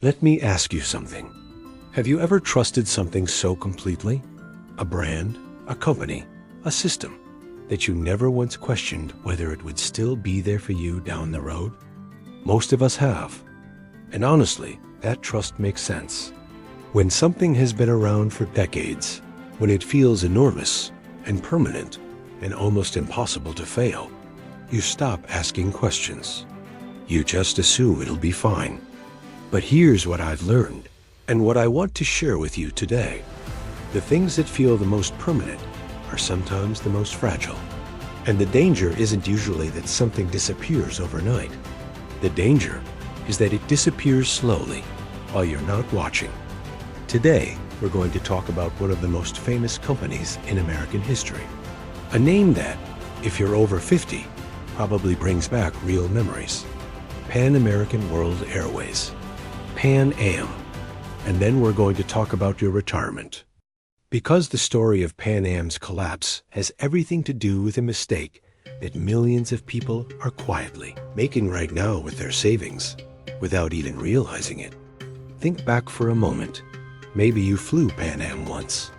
Let me ask you something. Have you ever trusted something so completely? A brand, a company, a system, that you never once questioned whether it would still be there for you down the road? Most of us have. And honestly, that trust makes sense. When something has been around for decades, when it feels enormous and permanent and almost impossible to fail, you stop asking questions. You just assume it'll be fine. But here's what I've learned, and what I want to share with you today. The things that feel the most permanent are sometimes the most fragile. And the danger isn't usually that something disappears overnight. The danger is that it disappears slowly while you're not watching. Today, we're going to talk about one of the most famous companies in American history. A name that, if you're over 50, probably brings back real memories. Pan American World Airways. Pan Am. And then we're going to talk about your retirement. Because the story of Pan Am's collapse has everything to do with a mistake that millions of people are quietly making right now with their savings, without even realizing it. Think back for a moment. Maybe you flew Pan Am once.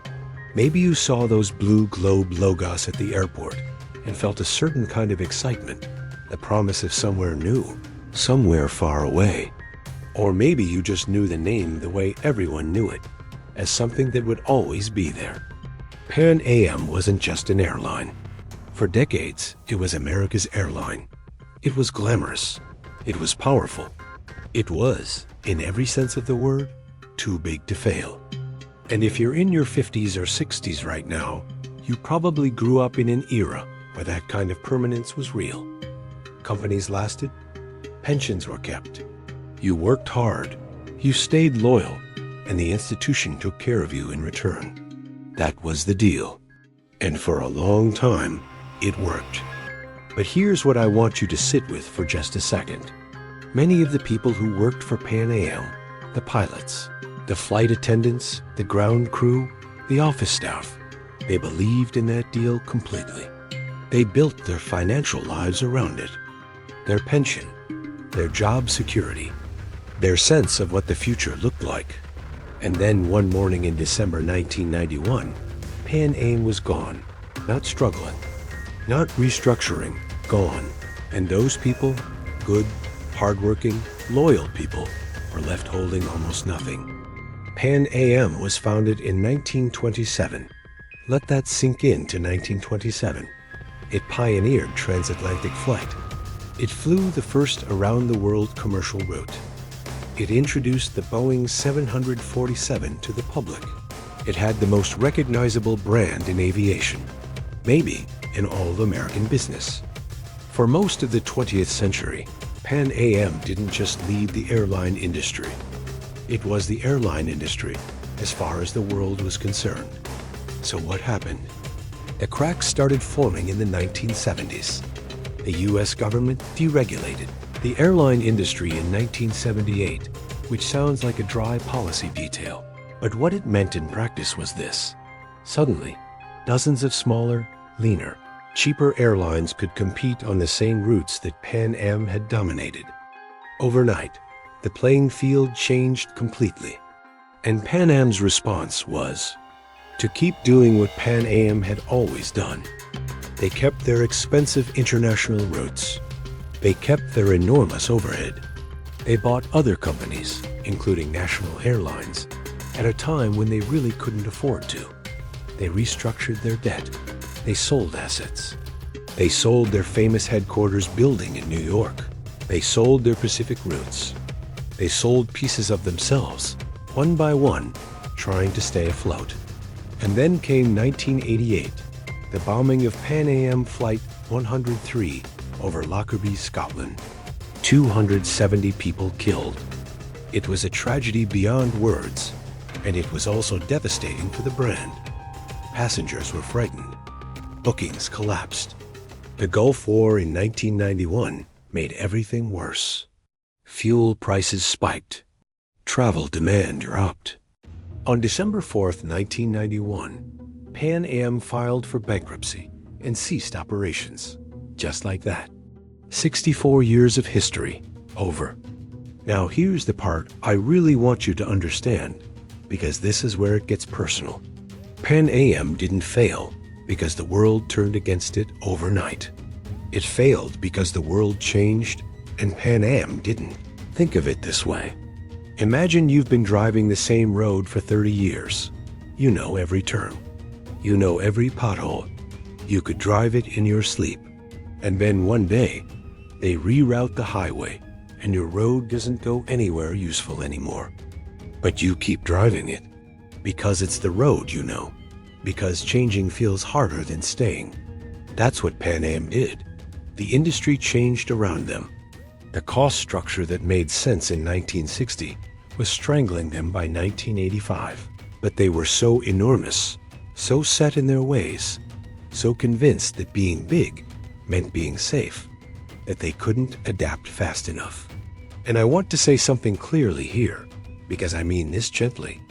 Maybe you saw those blue globe logos at the airport and felt a certain kind of excitement, the promise of somewhere new, somewhere far away. Or maybe you just knew the name the way everyone knew it, as something that would always be there. Pan Am wasn't just an airline. For decades, it was America's airline. It was glamorous. It was powerful. It was, in every sense of the word, too big to fail. And if you're in your 50s or 60s right now, you probably grew up in an era where that kind of permanence was real. Companies lasted. Pensions were kept. You worked hard, you stayed loyal, and the institution took care of you in return. That was the deal. And for a long time, it worked. But here's what I want you to sit with for just a second. Many of the people who worked for Pan Am, the pilots, the flight attendants, the ground crew, the office staff, they believed in that deal completely. They built their financial lives around it. Their pension, their job security, their sense of what the future looked like. And then one morning in December 1991, Pan Am was gone, not struggling, not restructuring, gone. And those people, good, hardworking, loyal people, were left holding almost nothing. Pan Am was founded in 1927. Let that sink into 1927. It pioneered transatlantic flight. It flew the first around-the-world commercial route. It introduced the Boeing 747 to the public. It had the most recognizable brand in aviation, maybe in all of American business. For most of the 20th century, Pan Am didn't just lead the airline industry. It was the airline industry as far as the world was concerned. So what happened? The cracks started forming in the 1970s. The U.S. government deregulated the airline industry in 1978, which sounds like a dry policy detail. But what it meant in practice was this. Suddenly, dozens of smaller, leaner, cheaper airlines could compete on the same routes that Pan Am had dominated. Overnight, the playing field changed completely. And Pan Am's response was to keep doing what Pan Am had always done. They kept their expensive international routes. They kept their enormous overhead. They bought other companies, including national airlines, at a time when they really couldn't afford to. They restructured their debt. They sold assets. They sold their famous headquarters building in New York. They sold their Pacific routes. They sold pieces of themselves, one by one, trying to stay afloat. And then came 1988, the bombing of Pan Am Flight 103 over Lockerbie, Scotland. 270 people killed. It was a tragedy beyond words, and it was also devastating for the brand. Passengers were frightened. Bookings collapsed. The Gulf War in 1991 made everything worse. Fuel prices spiked. Travel demand dropped. On December 4th, 1991, Pan Am filed for bankruptcy and ceased operations. Just like that. 64 years of history, over. Now here's the part I really want you to understand, because this is where it gets personal. Pan Am didn't fail because the world turned against it overnight. It failed because the world changed and Pan Am didn't. Think of it this way. Imagine you've been driving the same road for 30 years. You know every turn. You know every pothole. You could drive it in your sleep. And then one day, they reroute the highway and your road doesn't go anywhere useful anymore. But you keep driving it because it's the road you know, because changing feels harder than staying. That's what Pan Am did. The industry changed around them. The cost structure that made sense in 1960 was strangling them by 1985. But they were so enormous, so set in their ways, so convinced that being big meant being safe, that they couldn't adapt fast enough. And I want to say something clearly here, because I mean this gently.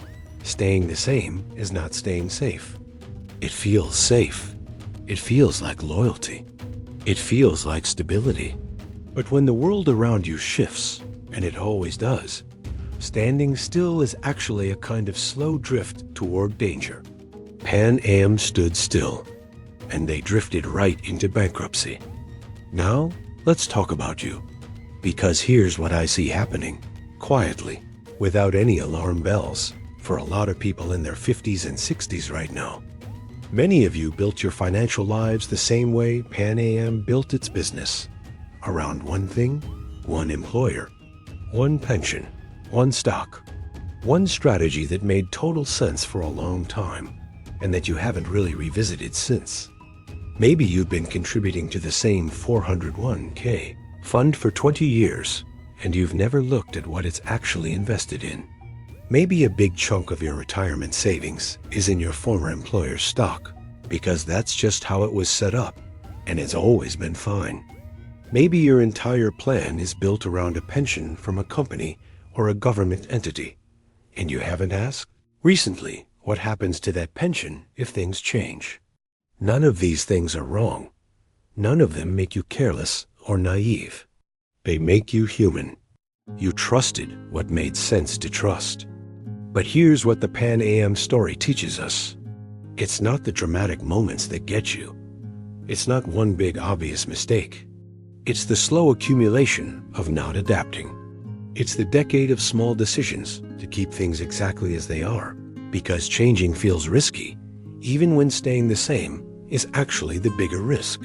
Staying the same is not staying safe. It feels safe. It feels like loyalty. It feels like stability. But when the world around you shifts, and it always does, standing still is actually a kind of slow drift toward danger. Pan Am stood still, and they drifted right into bankruptcy. Now, let's talk about you. Because here's what I see happening, quietly, without any alarm bells, for a lot of people in their 50s and 60s right now. Many of you built your financial lives the same way Pan Am built its business. Around one thing, one employer, one pension, one stock, one strategy that made total sense for a long time, and that you haven't really revisited since. Maybe you've been contributing to the same 401k fund for 20 years, and you've never looked at what it's actually invested in. Maybe a big chunk of your retirement savings is in your former employer's stock, because that's just how it was set up, and it's always been fine. Maybe your entire plan is built around a pension from a company or a government entity, and you haven't asked recently what happens to that pension if things change. None of these things are wrong. None of them make you careless or naive. They make you human. You trusted what made sense to trust. But here's what the Pan Am story teaches us. It's not the dramatic moments that get you. It's not one big obvious mistake. It's the slow accumulation of not adapting. It's the decade of small decisions to keep things exactly as they are, because changing feels risky, even when staying the same is actually the bigger risk.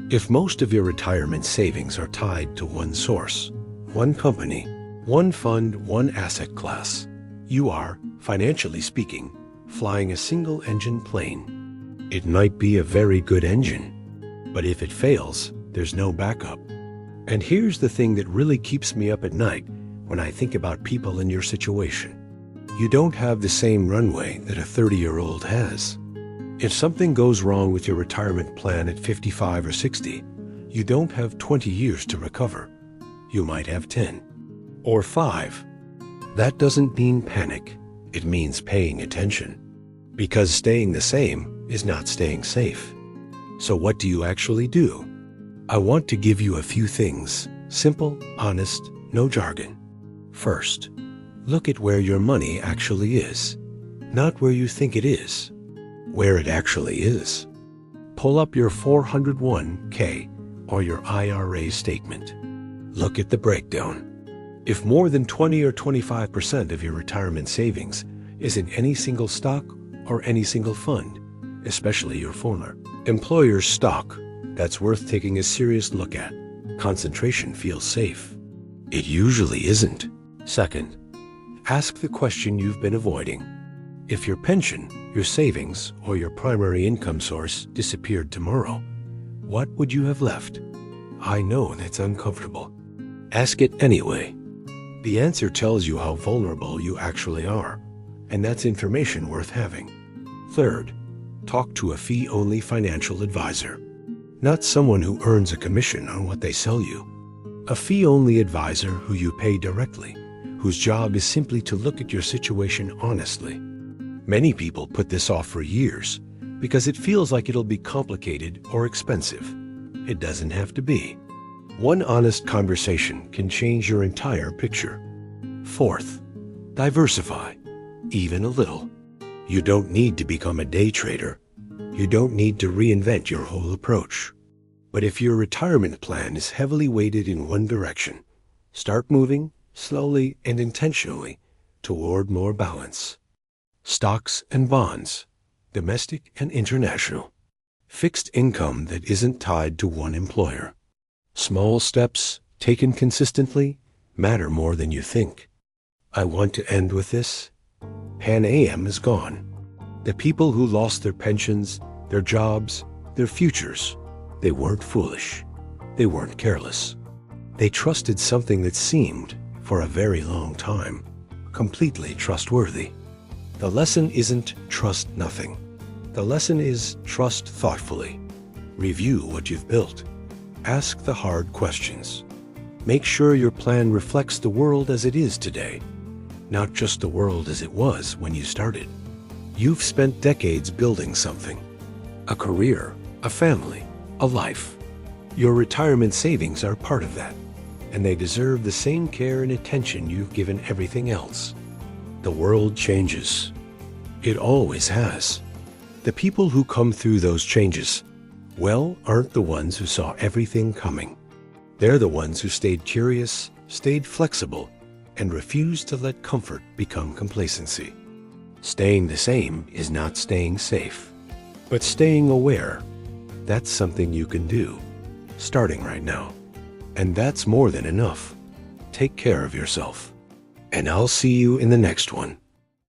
If most of your retirement savings are tied to one source, one company, one fund, one asset class, you are, financially speaking, flying a single-engine plane. It might be a very good engine, but if it fails, there's no backup. And here's the thing that really keeps me up at night when I think about people in your situation. You don't have the same runway that a 30-year-old has. If something goes wrong with your retirement plan at 55 or 60, you don't have 20 years to recover. You might have 10 or 5. That doesn't mean panic. It means paying attention. Because staying the same is not staying safe. So what do you actually do? I want to give you a few things. Simple, honest, no jargon. First, look at where your money actually is. Not where you think it is. Where it actually is. Pull up your 401k or your IRA statement. Look at the breakdown. If more than 20 or 25% of your retirement savings is in any single stock or any single fund, especially your former employer's stock, that's worth taking a serious look at. Concentration feels safe. It usually isn't. Second, ask the question you've been avoiding. If your pension, your savings, or your primary income source disappeared tomorrow, what would you have left? I know that's uncomfortable. Ask it anyway. The answer tells you how vulnerable you actually are, and that's information worth having. Third, talk to a fee-only financial advisor. Not someone who earns a commission on what they sell you. A fee-only advisor who you pay directly, whose job is simply to look at your situation honestly. Many people put this off for years because it feels like it'll be complicated or expensive. It doesn't have to be. One honest conversation can change your entire picture. Fourth, diversify, even a little. You don't need to become a day trader. You don't need to reinvent your whole approach. But if your retirement plan is heavily weighted in one direction, start moving slowly and intentionally toward more balance. Stocks and bonds, domestic and international. Fixed income that isn't tied to one employer. Small steps taken consistently matter more than you think. I want to end with this. Pan AM is gone. The people who lost their pensions, their jobs, their futures, they weren't foolish. They weren't careless. They trusted something that seemed, for a very long time, completely trustworthy. The lesson isn't trust nothing. The lesson is trust thoughtfully. Review what you've built. Ask the hard questions. Make sure your plan reflects the world as it is today, not just the world as it was when you started. You've spent decades building something. A career, a family, a life. Your retirement savings are part of that, and they deserve the same care and attention you've given everything else. The world changes. It always has. The people who come through those changes, well, aren't the ones who saw everything coming. They're the ones who stayed curious, stayed flexible, and refused to let comfort become complacency. Staying the same is not staying safe, but staying aware, that's something you can do, starting right now. And that's more than enough. Take care of yourself. And I'll see you in the next one.